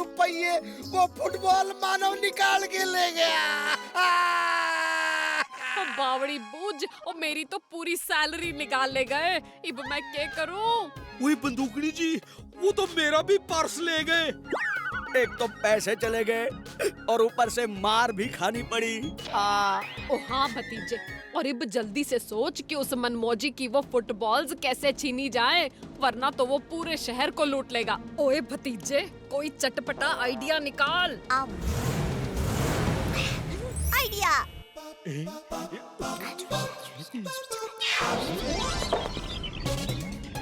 रुपये वो फुटबॉल मानव निकाल के ले गया। बावड़ी बूझ, और मेरी तो पूरी सैलरी निकाल ले गए। अब मैं क्या करूं? वही बंदूकड़ी जी, वो तो मेरा भी पर्स ले गए। एक तो पैसे चले गए और ऊपर से मार भी खानी पड़ी। ओ हाँ भतीजे, और अब जल्दी से सोच कि उस मनमौजी की वो फुटबॉल्स कैसे छीनी जाए, वरना तो वो पूरे शहर को लूट लेगा। ओए भतीजे, कोई चटपटा आइडिया निकाल। आइडिया।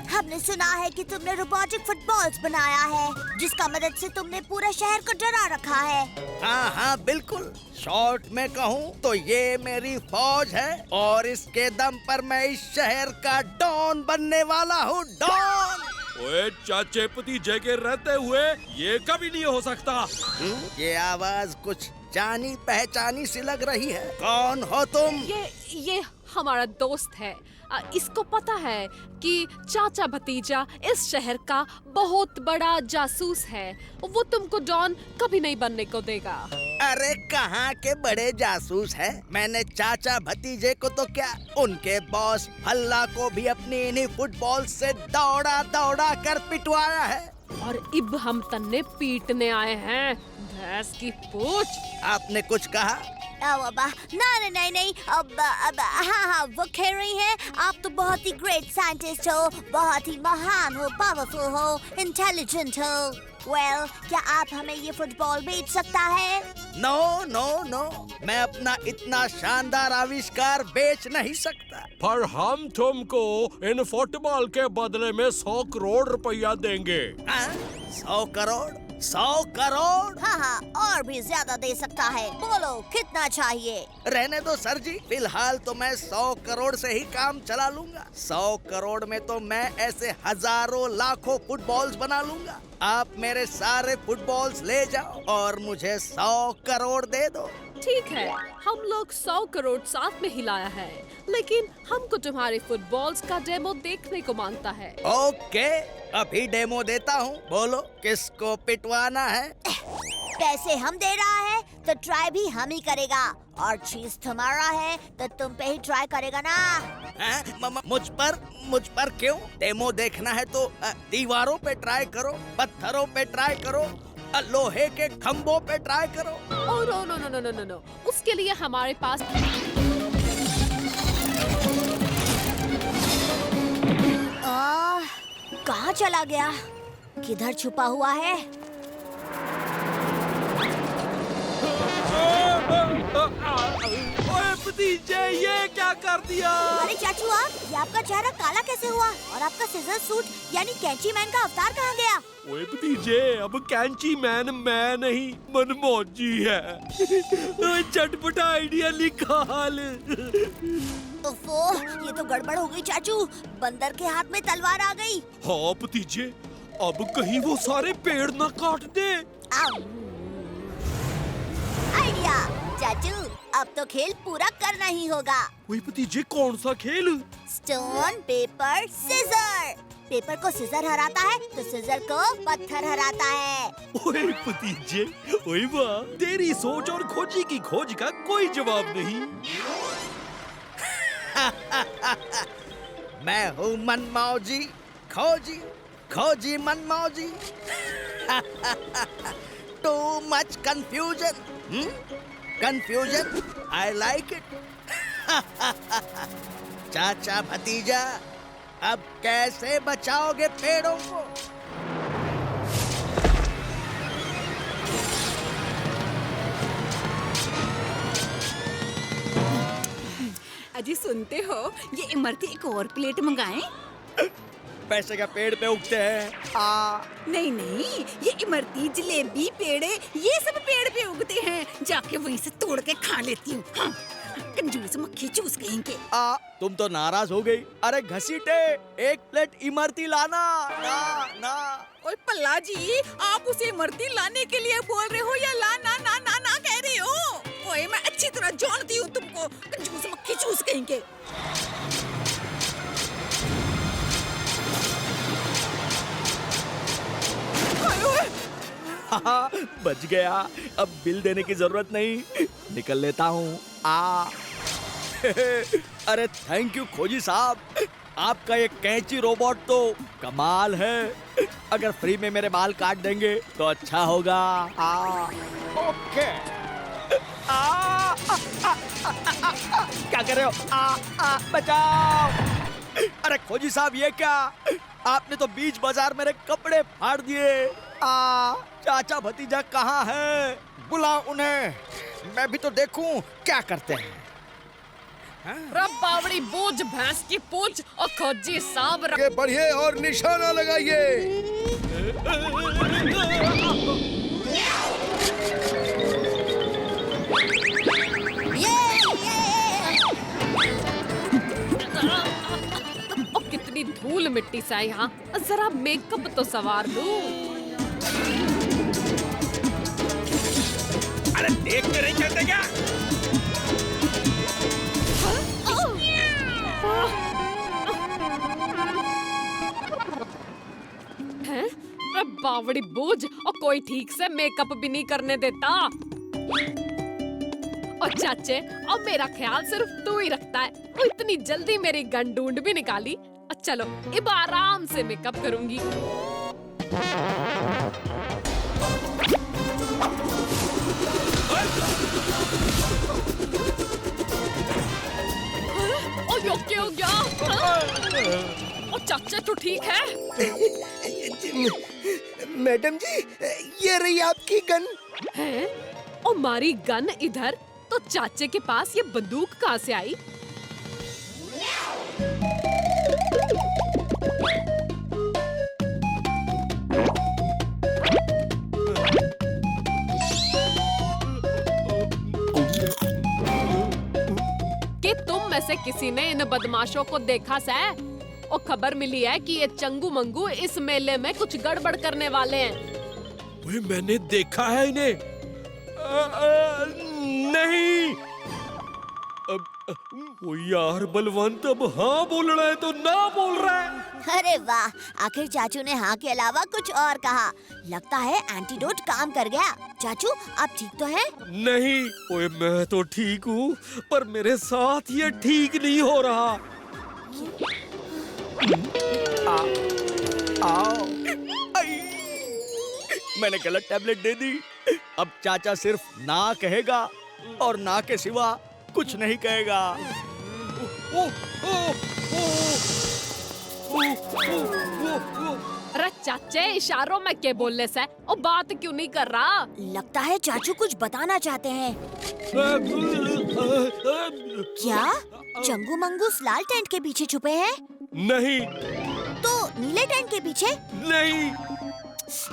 हमने सुना है कि तुमने रोबोटिक फुटबॉल्स बनाया है, जिसका मदद से तुमने पूरा शहर को डरा रखा है। हाँ हाँ बिल्कुल, शॉर्ट में कहूँ तो ये मेरी फौज है और इसके दम पर मैं इस शहर का डॉन बनने वाला हूँ। डॉन। ओए चाचे भतीजे के रहते हुए ये कभी नहीं हो सकता। ये आवाज कुछ जानी पहचानी सी लग रही है। कौन हो तुम? ये हमारा दोस्त है। इसको पता है कि चाचा भतीजा इस शहर का बहुत बड़ा जासूस है। वो तुमको डॉन कभी नहीं बनने को देगा। अरे कहाँ के बड़े जासूस हैं? मैंने चाचा भतीजे को तो क्या, उनके बॉस भल्ला को भी अपनी इन्हीं फुटबॉल से दौड़ा दौड़ा कर पिटवाया है। और अब हम तन्ने पीटने आए हैं, भैंस की पूछ। आपने कुछ कहा? नहीं, अब हाँ, वो कह रही है आप तो बहुत ही ग्रेट साइंटिस्ट हो, बहुत ही महान हो, पावरफुल हो, इंटेलिजेंट हो। क्या आप हमें ये फुटबॉल बेच सकता है? नो, मैं अपना इतना शानदार आविष्कार बेच नहीं सकता। पर हम तुमको इन फुटबॉल के बदले में 100 करोड़ रुपया देंगे। 100 करोड़? 100 करोड़? हाँ, और भी ज्यादा दे सकता है। बोलो कितना चाहिए? रहने दो सर जी, फिलहाल तो मैं 100 करोड़ से ही काम चला लूंगा। 100 करोड़ में तो मैं ऐसे हजारों लाखों फुटबॉल्स बना लूंगा। आप मेरे सारे फुटबॉल्स ले जाओ और मुझे 100 करोड़ दे दो। ठीक है, हम लोग 100 करोड़ साथ में हिलाया है, लेकिन हमको तुम्हारे फुटबॉल्स का डेमो देखने को मांगता है। ओके, अभी डेमो देता हूँ। बोलो किसको पिटवाना है? पैसे हम दे रहा है तो ट्राई भी हम ही करेगा, और चीज तुम्हारा है तो तुम पे ही ट्राई करेगा ना। मुझ पर क्यों? डेमो देखना है तो दीवारों पे ट्राई करो, पत्थरों पे ट्राई करो, लोहे के खंभों पे ट्राई करो। ओह नो, उसके लिए हमारे पास कहाँ चला गया? किधर छुपा हुआ है? ओए भतीजे, ये क्या कर दिया? अरे चाचू आप, ये आपका चेहरा काला कैसे हुआ? और आपका सीजर सूट यानी कैंची मैन का अवतार कहाँ गया? ओए भतीजे, अब कैंची मैन मैं नहीं, मनमौजी है। चटपटा आइडिया निकाल। ओफो, ये तो गड़बड़ हो गई चाचू, बंदर के हाथ में तलवार आ गई। हाँ भतीजे, अब कहीं वो सारे पेड़ ना काट दे। आइडिया चाचू, अब तो खेल पूरा करना ही होगा। ओए भतीजे, कौन सा खेल? Stone paper scissor. पेपर को सीजर हराता है तो सीजर को पत्थर हराता है। ओए भतीजे, ओए वाह, तेरी सोच और खोजी की खोज का कोई जवाब नहीं। मैं हूँ मनमौजी, खोजी मनमौजी। Too much confusion. Confusion? I like it. चाचा भतीजा, अब कैसे बचाओगे पेड़ों को? अजी सुनते हो, ये इमरती एक और प्लेट मंगाएं? पैसे का पेड़ पे उगते हैं। नहीं, ये इमरती, जलेबी, पेड़े, ये सब पेड़ पे उगते हैं। जाके वहीं से तोड़ के खा लेती हूँ। हाँ, कंजूस मक्खी चूस कहेंगे। तुम तो नाराज हो गई। अरे घसीटे, एक प्लेट इमरती लाना। ना। ओए पल्ला जी, आप उसे इमरती लाने के लिए बोल रहे हो या ला ना ना ना ना कह रहे हो? ओए, मैं अच्छी तरह जानती हूँ तुमको, कंजूस मक्खी चूस कहेंगे। बच गया। अब बिल देने की जरूरत नहीं, निकल लेता हूँ। अरे थैंक यू खोजी साहब, आपका ये कैंची रोबोट तो कमाल है। अगर फ्री में मेरे बाल काट देंगे तो अच्छा होगा। ओके। क्या कर रहे हो? बचाओ। अरे खोजी साहब, ये क्या? आपने तो बीच बाजार मेरे कपड़े फाड़ दिए। चाचा भतीजा कहाँ है? बुलाओ उन्हें, मैं भी तो देखूं क्या करते हैं। बावड़ी बूझ भैंस की पूछ और खोजी साहब के बढ़िए और निशाना लगाइए। और कितनी धूल मिट्टी सा है यहाँ, जरा मेकअप तो सवार लूं। अरे देख के नहीं चलते क्या? हैं? अरे बावड़ी बूझ, और कोई ठीक से मेकअप भी नहीं करने देता। और चाचे, अब मेरा ख्याल सिर्फ तू ही रखता है। वो इतनी जल्दी मेरी गन ढूंढ भी निकाली। और चलो अब आराम से मेकअप करूंगी। ओ यो क्या हो गया? ओ चाचा तू ठीक है? मैडम जी, ये रही आपकी गन। हैं? और मारी गन इधर, तो चाचे के पास ये बंदूक कहाँ से आई? कि तुम में से किसी ने इन बदमाशों को देखा से? और खबर मिली है कि ये चंगू मंगू इस मेले में कुछ गड़बड़ करने वाले हैं। ओए, मैंने देखा है इन्हें। नहीं। ओ यार बलवंत, अब हाँ बोल रहा है तो ना बोल रहा है। अरे वाह, आखिर चाचू ने हाँ के अलावा कुछ और कहा। लगता है एंटीडोट काम कर गया। चाचू आप ठीक तो हैं? नहीं, ओए मैं तो ठीक हूँ, पर मेरे साथ ये ठीक नहीं हो रहा। आओ। मैंने गलत टैबलेट दे दी। अब चाचा सिर्फ ना कहेगा और ना के सिवा कुछ नहीं कहेगा। अरे चाचे, इशारों में क्या बोलने से? और बात क्यों नहीं कर रहा? लगता है चाचू कुछ बताना चाहते हैं। क्या चंगू मंगूस लाल टेंट के पीछे छुपे हैं? नहीं तो नीले टेंट के पीछे? नहीं।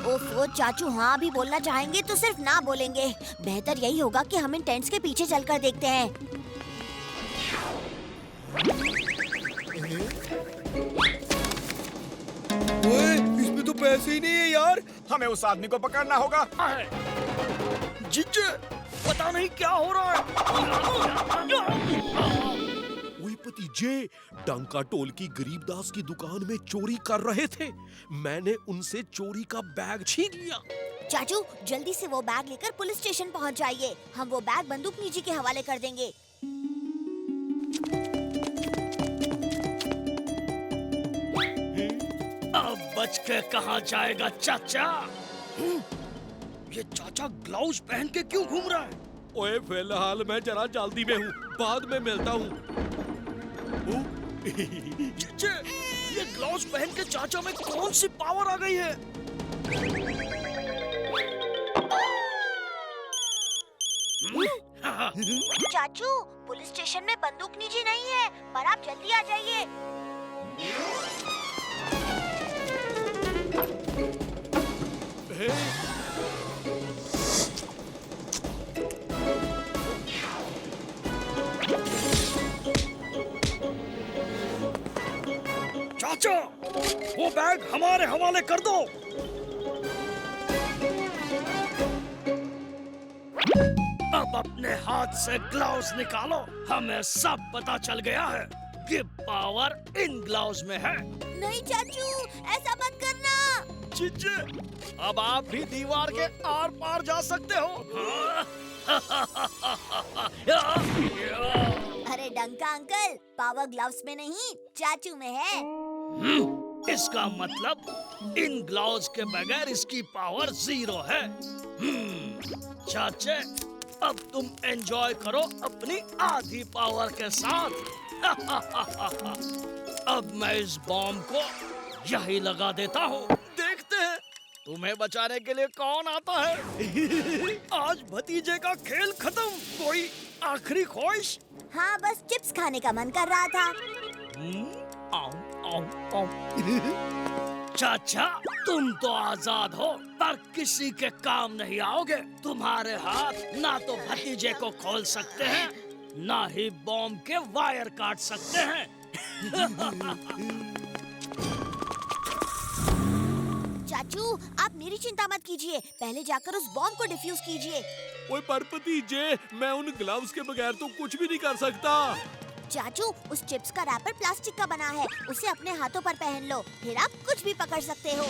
ओफो, चाचू हाँ भी बोलना चाहेंगे तो सिर्फ ना बोलेंगे। बेहतर यही होगा कि हम इन टेंट्स के पीछे चलकर देखते हैं। ओए, इसमें तो पैसे ही नहीं है यार। हमें उस आदमी को पकड़ना होगा। जीजे, पता नहीं क्या हो रहा है। ओए भतीजे, डंका टोल की गरीबदास की दुकान में चोरी कर रहे थे। मैंने उनसे चोरी का बैग छीन लिया। चाचू जल्दी से वो बैग लेकर पुलिस स्टेशन पहुंच जाइए। हम वो बैग बंदूकनी जी के हवाले कर देंगे। अब बच के कहाँ जाएगा चाचा? ये चाचा ग्लव्स पहन के क्यों घूम रहा है? ओए फिलहाल मैं जरा जल्दी में हूँ, बाद में मिलता हूँ। जीजे, ये ग्लव्स पहन के चाचा में कौन सी पावर आ गई है? चाचू पुलिस स्टेशन में बंदूकनी जी नहीं है, पर आप जल्दी आ जाइए। चाचा, वो बैग हमारे हवाले कर दो। अब अपने हाथ से ग्लव्स निकालो। हमें सब पता चल गया है कि पावर इन ग्लव्स में है। नहीं चाचू, ऐसा मत करना। भतीजे, अब आप भी दीवार के आर पार जा सकते हो। अरे डंका अंकल, पावर ग्लव्स में नहीं चाचू में है। इसका मतलब इन ग्लव्स के बगैर इसकी पावर 0 है। चाचे, अब तुम एंजॉय करो अपनी आधी पावर के साथ। अब मैं इस बॉम्ब को यही लगा देता हूँ। देखते हैं तुम्हें बचाने के लिए कौन आता है। आज भतीजे का खेल खत्म। कोई आखिरी ख्वाहिश? हाँ, बस चिप्स खाने का मन कर रहा था। चाचा, तुम तो आजाद हो, पर किसी के काम नहीं आओगे। तुम्हारे हाथ ना तो भतीजे को खोल सकते हैं, ना ही बॉम्ब के वायर काट सकते हैं। चाचू, आप मेरी चिंता मत कीजिए, पहले जाकर उस बॉम्ब को डिफ्यूज कीजिए। ओए पर भतीजे, मैं उन ग्लव्स के बगैर तो कुछ भी नहीं कर सकता। चाचू, उस चिप्स का रैपर प्लास्टिक का बना है, उसे अपने हाथों पर पहन लो, फिर आप कुछ भी पकड़ सकते हो।